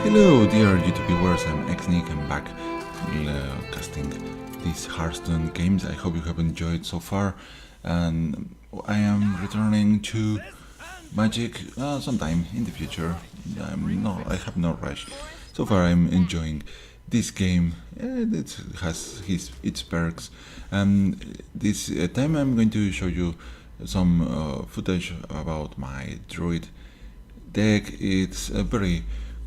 Hello dear YouTube viewers, I'm xnick, I'm back casting these Hearthstone games. I hope you have enjoyed so far, and I am returning to Magic sometime in the future. I have no rush. So far I'm enjoying this game. It has its perks. This time I'm going to show you some footage about my druid deck. It's a very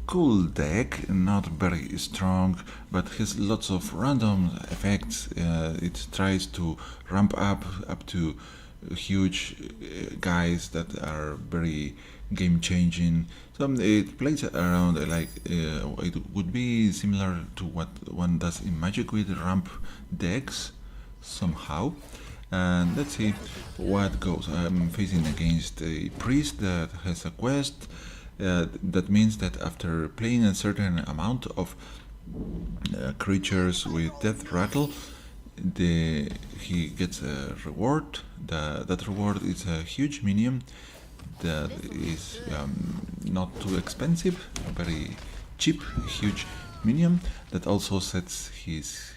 cool deck, not very strong, but has lots of random effects. It tries to ramp up to huge guys that are very game changing. So it plays around like it would be similar to what one does in Magic with ramp decks somehow. And let's see what goes. I'm facing against a priest that has a quest. That means that after playing a certain amount of creatures with death rattle, he gets a reward. That reward is a huge minion that is not too expensive, very cheap, huge minion that also sets his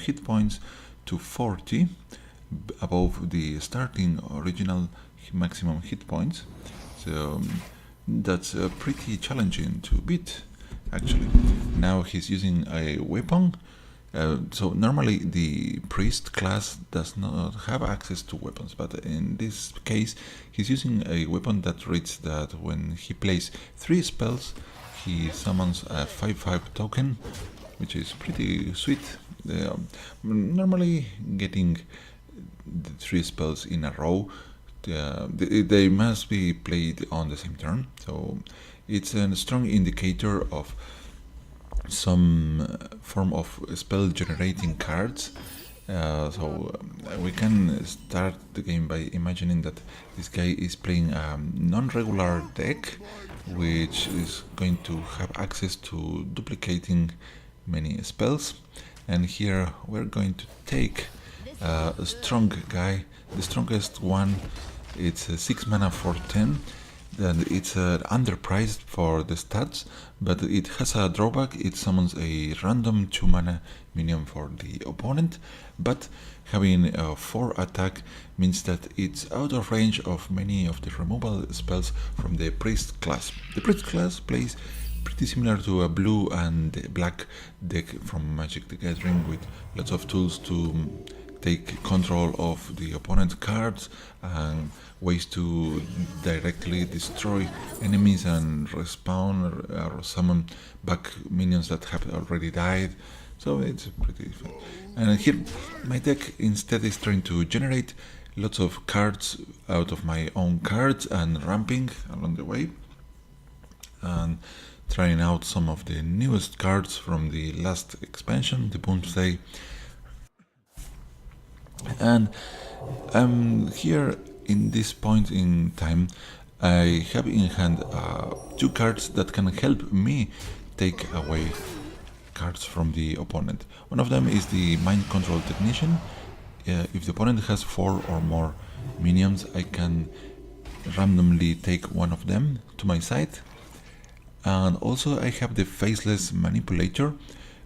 hit points to 40 above the starting original maximum hit points. So that's pretty challenging to beat, actually. Now he's using a weapon. So normally the priest class does not have access to weapons, but in this case he's using a weapon that reads that when he plays 3 spells, he summons a 5/5 token, which is pretty sweet. Normally getting the 3 spells in a row, they must be played on the same turn, so it's a strong indicator of some form of spell generating cards. So we can start the game by imagining that this guy is playing a non-regular deck, which is going to have access to duplicating many spells. And here we're going to take a strong guy, the strongest one. It's 6 mana for 10. Then it's underpriced for the stats, but it has a drawback. It summons a random 2 mana minion for the opponent, but having 4 attack means that it's out of range of many of the removal spells from the priest class. The priest class plays pretty similar to a blue and black deck from Magic the Gathering, with lots of tools to take control of the opponent's cards and ways to directly destroy enemies and respawn or summon back minions that have already died. So it's pretty fun. And here my deck instead is trying to generate lots of cards out of my own cards and ramping along the way, and trying out some of the newest cards from the last expansion, the Boomsday. And here in this point in time, I have in hand 2 cards that can help me take away cards from the opponent. One of them is the Mind Control Technician. If the opponent has 4 or more minions, I can randomly take one of them to my side. And also I have the Faceless Manipulator,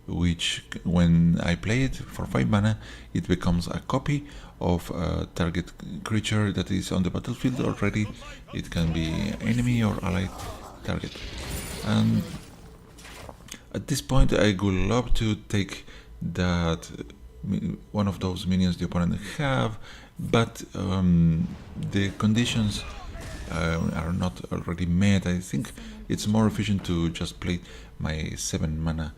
which when I play it for 5 mana, it becomes a copy of a target creature that is on the battlefield already. It can be enemy or allied target. And at this point I would love to take that one of those minions the opponent have, but the conditions are not already met. I think it's more efficient to just play my 7 mana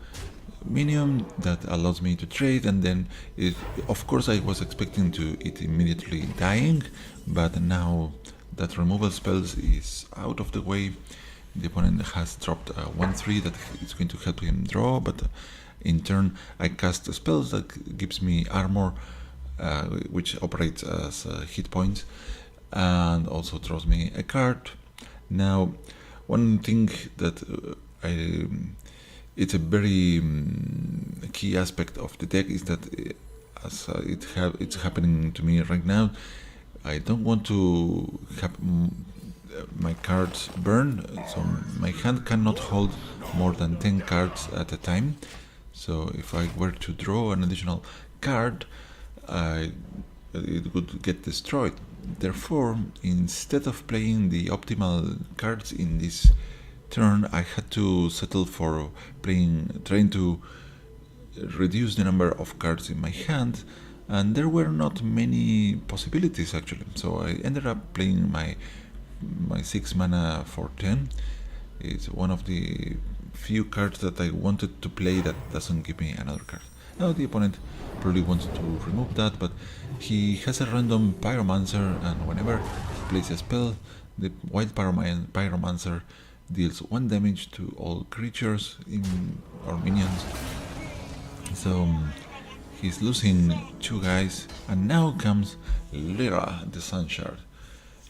minion that allows me to trade, and then of course I was expecting to it immediately dying, but now that removal spells is out of the way. The opponent has dropped a 1/3 that is going to help him draw, but in turn I cast spells that gives me armor, which operates as hit points, and also draws me a card. Now one thing that it's a very key aspect of the deck is that, as it's happening to me right now, I don't want to have my cards burn, so my hand cannot hold more than 10 cards at a time. So if I were to draw an additional card, it would get destroyed. Therefore, instead of playing the optimal cards in this turn, I had to settle for trying to reduce the number of cards in my hand, and there were not many possibilities actually. So I ended up playing my 6 mana for 10. It's one of the few cards that I wanted to play that doesn't give me another card. Now the opponent probably wants to remove that, but he has a random Pyromancer, and whenever he plays a spell, the white Pyromancer deals 1 damage to all creatures or minions. So he's losing 2 guys, and now comes Lyra the Sunshard.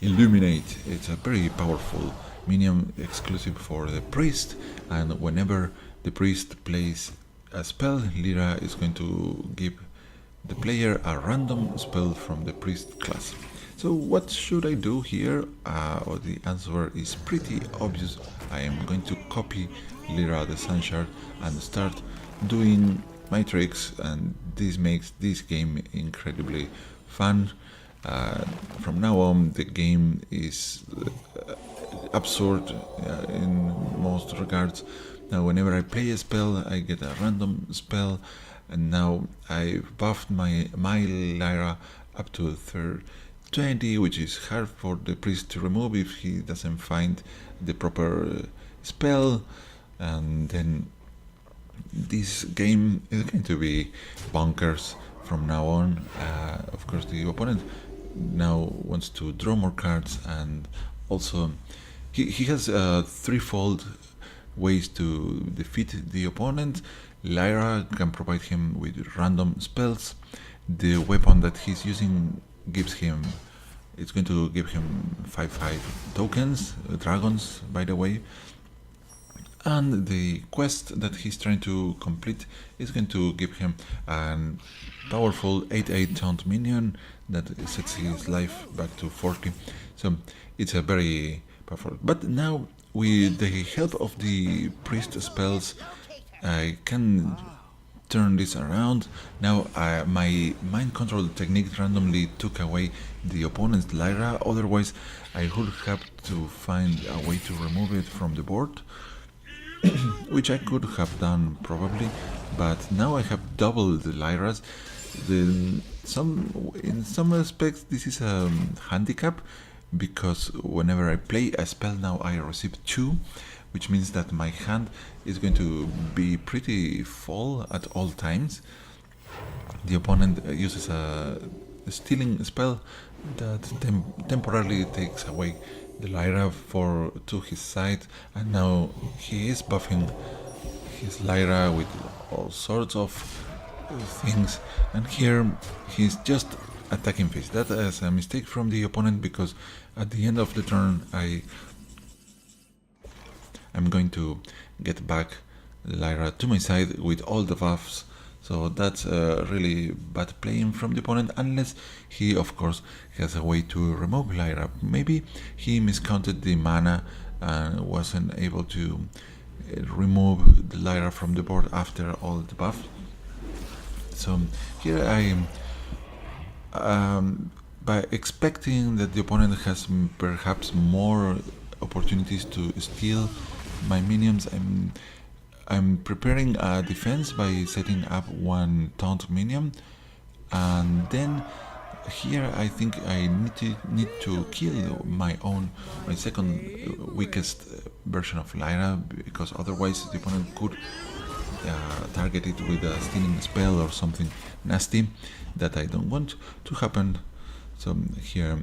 Illuminate. It's a very powerful minion exclusive for the priest, and whenever the priest plays a spell, Lyra is going to give the player a random spell from the priest class. So what should I do here? The answer is pretty obvious. I am going to copy Lyra the Sunshard and start doing my tricks, and this makes this game incredibly fun. From now on, the game is absurd in most regards. Now whenever I play a spell, I get a random spell, and now I buffed my Lyra up to 20, which is hard for the priest to remove if he doesn't find the proper spell. And then this game is going to be bonkers from now on. Of course, the opponent now wants to draw more cards, and also he has threefold ways to defeat the opponent. Lyra can provide him with random spells. The weapon that he's using it's going to give him 5/5 tokens, dragons by the way. And the quest that he's trying to complete is going to give him a powerful 8/8 taunt minion that sets his life back to 40. So it's a very powerful. But now, with the help of the priest spells, I can turn this around. Now my mind control technique randomly took away the opponent's Lyra. Otherwise, I would have to find a way to remove it from the board. Which I could have done probably, but now I have double the Lyras. In some aspects this is a handicap, because whenever I play a spell now I receive 2, which means that my hand is going to be pretty full at all times. The opponent uses a stealing spell that temporarily takes away the Lyra to his side, and now he is buffing his Lyra with all sorts of things, and here he's just attacking face. That is a mistake from the opponent, because at the end of the turn I'm going to get back Lyra to my side with all the buffs. So that's really bad playing from the opponent, unless he of course has a way to remove Lyra. Maybe he miscounted the mana and wasn't able to remove the Lyra from the board after all the buff. So here I by expecting that the opponent has perhaps more opportunities to steal my minions, I'm preparing a defense by setting up 1 taunt minion, and then here I think I need to kill my second weakest version of Lyra, because otherwise the opponent could target it with a stealing spell or something nasty that I don't want to happen. So here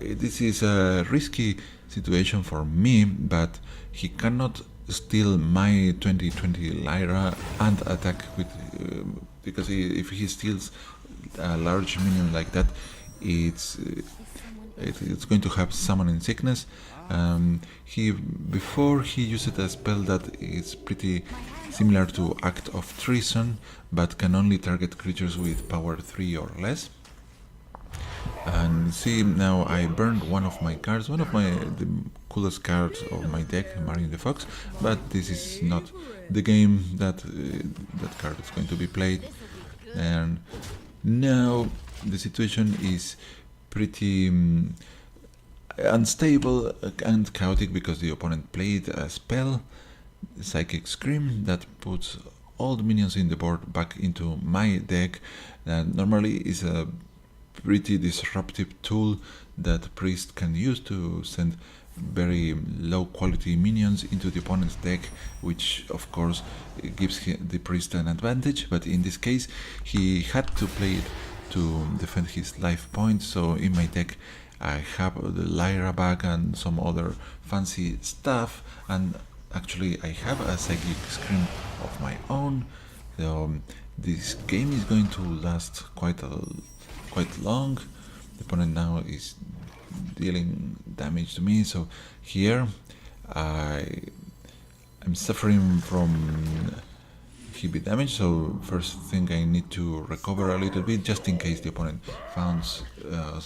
this is a risky situation for me, but he cannot steal my 2020 Lyra and attack with because if he steals a large minion like that, it's going to have summoning sickness. Before he used a spell that is pretty similar to Act of Treason, but can only target creatures with power 3 or less. And see, now I burned one of my cards, one of the coolest cards of my deck, Marine the Fox, but this is not the game that that card is going to be played. And now the situation is pretty unstable and chaotic because the opponent played a spell, Psychic Scream, that puts all the minions in the board back into my deck. That normally is a pretty disruptive tool that Priest can use to send very low quality minions into the opponent's deck, which of course gives the Priest an advantage, but in this case he had to play it to defend his life points. So in my deck I have the Lyra bag and some other fancy stuff, and actually I have a Psychic Scream of my own. So this game is going to last quite long. The opponent now is dealing damage to me, so here I'm suffering from heavy damage. So first thing, I need to recover a little bit just in case the opponent founds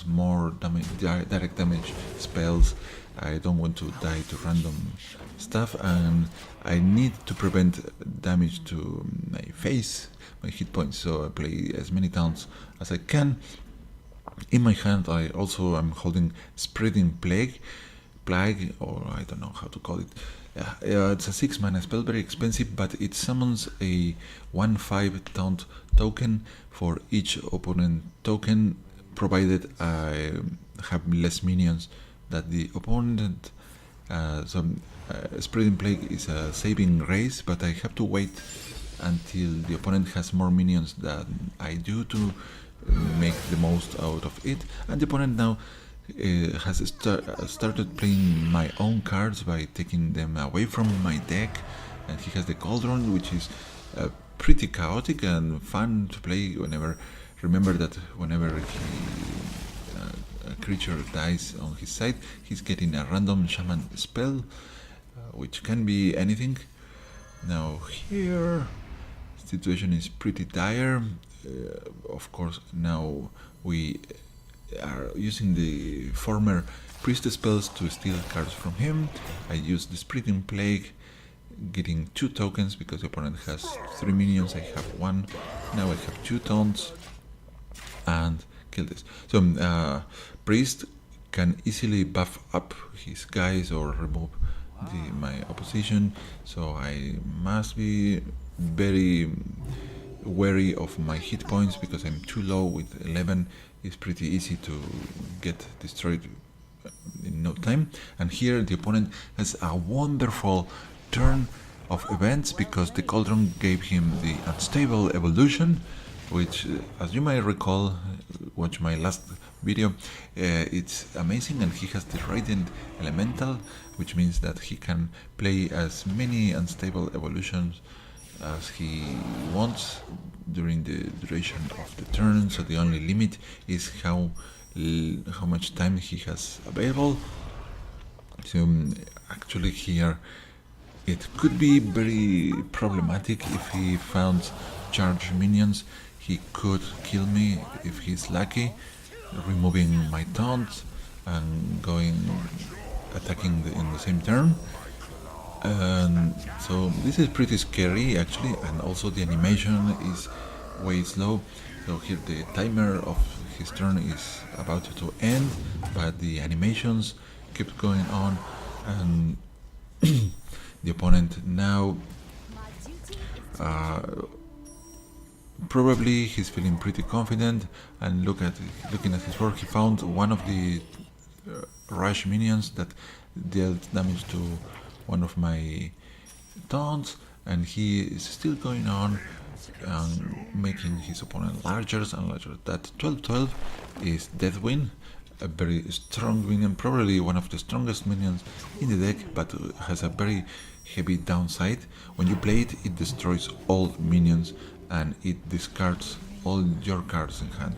more damage, direct damage spells. I don't want to die to random stuff, and I need to prevent damage to my face, my hit points, so I play as many taunts as I can. In my hand I also am holding Spreading Plague, or I don't know how to call it. It's a 6 mana spell, very expensive, but it summons a 1/5 taunt token for each opponent token, provided I have less minions than the opponent. Spreading Plague is a saving race, but I have to wait until the opponent has more minions than I do to make the most out of it. And the opponent now has started playing my own cards by taking them away from my deck, and he has the Cauldron, which is pretty chaotic and fun to play whenever. Remember that whenever a creature dies on his side, he's getting a random shaman spell, which can be anything. Now here situation is pretty dire. Of course, now we are using the former priest spells to steal cards from him. I use the Spreading Plague, getting 2 tokens because the opponent has 3 minions, I have 1. Now I have 2 taunts and kill this. So priest can easily buff up his guys or remove my opposition, so I must be very wary of my hit points because I'm too low. With 11 it's pretty easy to get destroyed in no time. And here the opponent has a wonderful turn of events because the Cauldron gave him the Unstable Evolution, which as you might recall, watch my last video, it's amazing, and he has the Radiant Elemental, which means that he can play as many Unstable Evolutions as he wants during the duration of the turn. So the only limit is how much time he has available. So actually here it could be very problematic if he found charge minions. He could kill me if he's lucky, removing my taunt and attacking in the same turn. So this is pretty scary actually, and also the animation is way slow. So here the timer of his turn is about to end, but the animations keep going on, and the opponent now probably he's feeling pretty confident, and looking at his work, he found one of the rush minions that dealt damage to one of my taunts, and he is still going on making his opponent larger and larger. That 12/12 is Deathwind, a very strong minion, probably one of the strongest minions in the deck, but has a very heavy downside. When you play it, it destroys all minions and it discards all your cards in hand.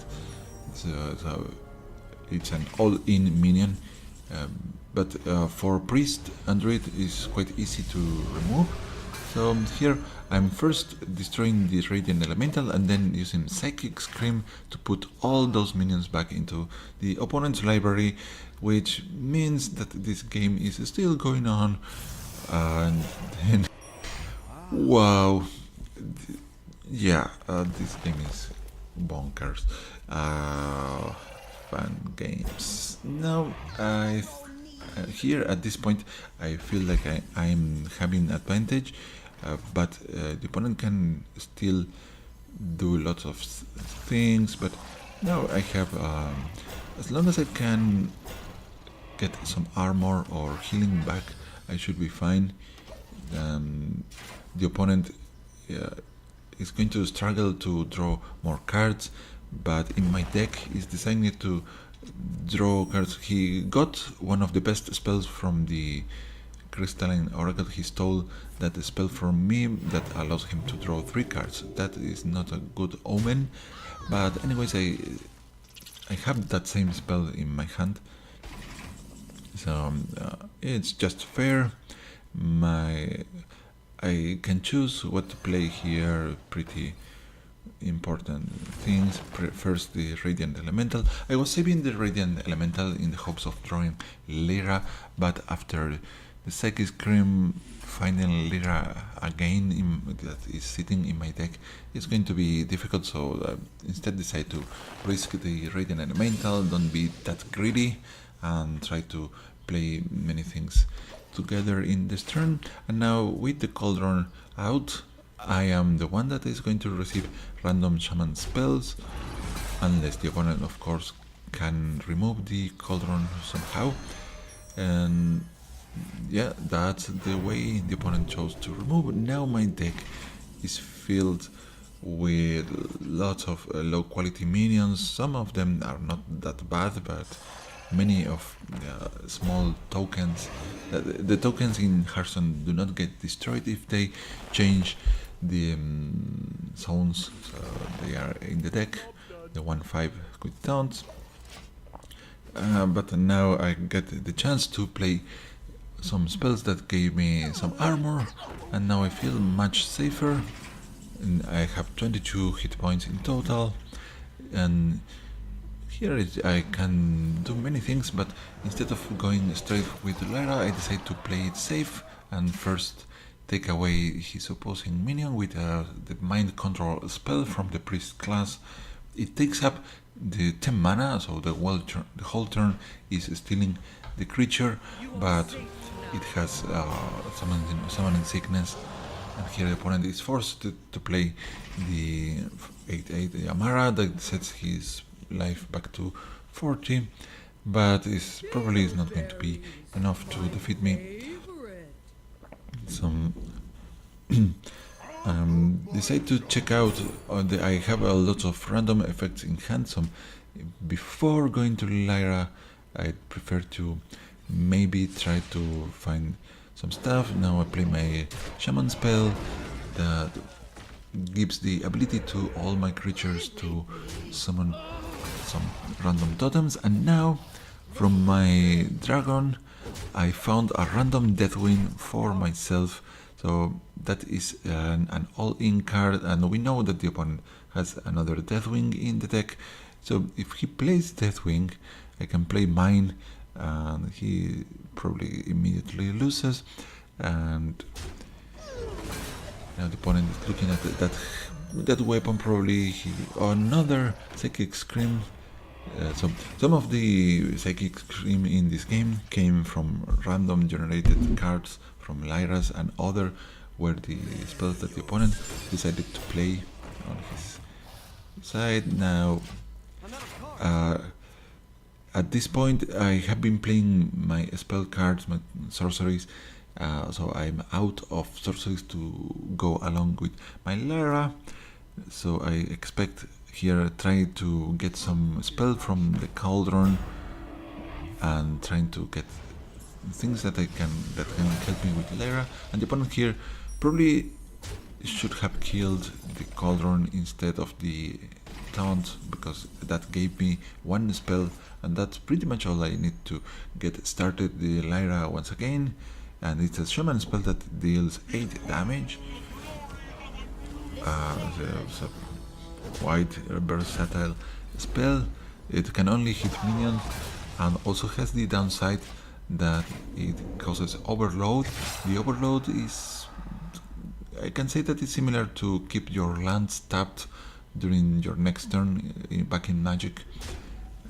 So it's an all-in minion. But for priest and druid is quite easy to remove. So here I'm first destroying the Radiant Elemental and then using Psychic Scream to put all those minions back into the opponent's library, which means that this game is still going on. And then, wow, yeah, this game is bonkers. Fun games. Now here at this point I feel like I'm having advantage, but the opponent can still do lots of things, but now I have as long as I can get some armor or healing back, I should be fine. The opponent is going to struggle to draw more cards, but in my deck is designed to draw cards. He got one of the best spells from the Crystalline Oracle. He stole that spell from me that allows him to draw 3 cards. That is not a good omen, but anyways, I have that same spell in my hand, so it's just fair. I can choose what to play here. Pretty important things. First, the Radiant Elemental. I was saving the Radiant Elemental in the hopes of drawing Lyra, but after the Psychic Scream, finding Lyra again that is sitting in my deck is going to be difficult, so instead decide to risk the Radiant Elemental, don't be that greedy, and try to play many things together in this turn. And now with the Cauldron out, I am the one that is going to receive random shaman spells, unless the opponent of course can remove the Cauldron somehow. And yeah, that's the way the opponent chose to remove. Now my deck is filled with lots of low quality minions. Some of them are not that bad, but many of the small tokens, the tokens in Hearthstone do not get destroyed if they change the zones, so they are in the deck, the 1/5 with taunts. But now I get the chance to play some spells that gave me some armor, and now I feel much safer. And I have 22 hit points in total, and here I can do many things, but instead of going straight with Lyra, I decide to play it safe and first take away his opposing minion with the mind control spell from the priest class. It takes up the 10 mana, so the whole turn is stealing the creature, but it has summoning sickness, and here the opponent is forced to play the 8/8 Amara that sets his life back to 40, but it probably is not going to be enough to defeat me. Some decide to check out I have a lot of random effects in hand, so before going to Lyra I prefer to maybe try to find some stuff. Now I play my shaman spell that gives the ability to all my creatures to summon some random totems, and now from my dragon I found a random Deathwing for myself, so that is an all-in card, and we know that the opponent has another Deathwing in the deck, so if he plays Deathwing I can play mine and he probably immediately loses. And now the opponent is looking at that weapon, probably another Psychic Scream. So some of the Psychic Scream in this game came from random generated cards from Lyra's, and other were the spells that the opponent decided to play on his side. Now at this point I have been playing my spell cards, my sorceries, so I'm out of sorceries to go along with my Lyra, so I expect here try to get some spell from the Cauldron and trying to get things that can help me with Lyra. And the opponent here probably should have killed the Cauldron instead of the taunt, because that gave me one spell, and that's pretty much all I need to get started the Lyra once again. and it's a shaman spell that deals 8 damage. It's a quite versatile spell. It can only hit minions and also has the downside that it causes overload. The overload is, I can say that it's similar to keep your lands tapped during your next turn back in Magic.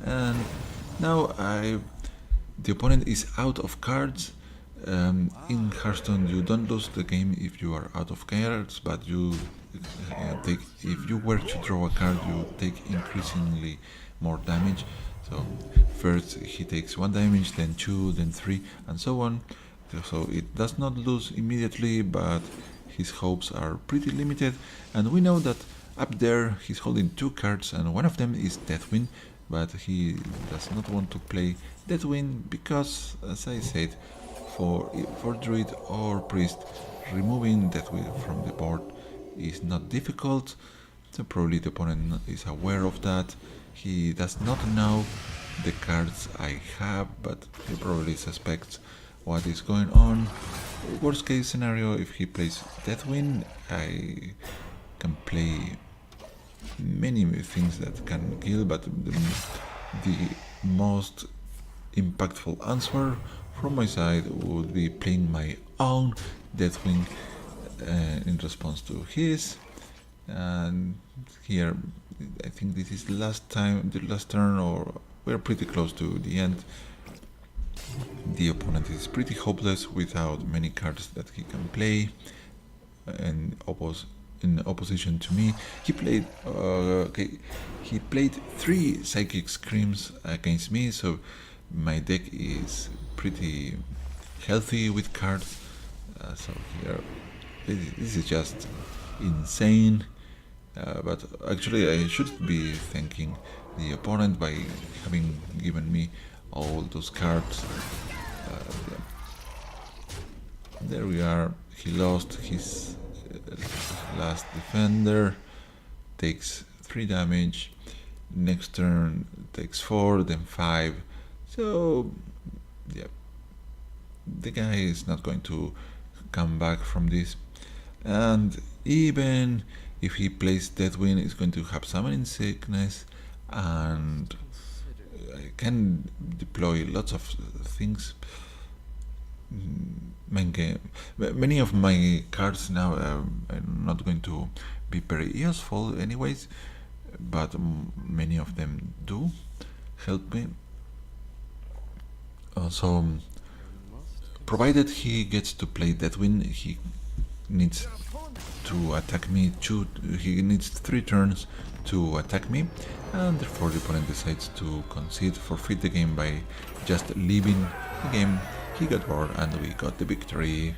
And now the opponent is out of cards. In Hearthstone you don't lose the game if you are out of cards, but you take, if you were to draw a card, you take increasingly more damage. So first he takes 1 damage, then 2, then 3, and so on. So it does not lose immediately, but his hopes are pretty limited. And we know that up there he's holding 2 cards, and one of them is Deathwind, but he does not want to play Deathwind because, as I said, for Druid or Priest, removing Deathwind from the board is not difficult. So probably the opponent is aware of that. He does not know the cards I have, but he probably suspects what is going on. Worst case scenario, if he plays Deathwind, I can play many things that can kill, but the most impactful answer from my side would be playing my own Deathwing in response to his. And here I think this is the last turn, or we're pretty close to the end. The opponent is pretty hopeless without many cards that he can play, and in opposition to me, he played he played 3 Psychic Screams against me, so my deck is pretty healthy with cards. So here, this is just insane. But actually, I should be thanking the opponent by having given me all those cards. Yeah. There we are. He lost his last defender, takes 3 damage. Next turn takes 4, then 5. So, yeah, the guy is not going to come back from this. And even if he plays Deathwind, he's going to have Summoning Sickness, and I can deploy lots of things. Many of my cards now are not going to be very useful anyways, but many of them do help me. So provided he gets to play Deathwind, he needs to attack me. He needs 3 turns to attack me, and therefore the opponent decides to concede, forfeit the game by just leaving the game. He got bored and we got the victory.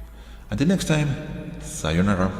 Until next time, sayonara.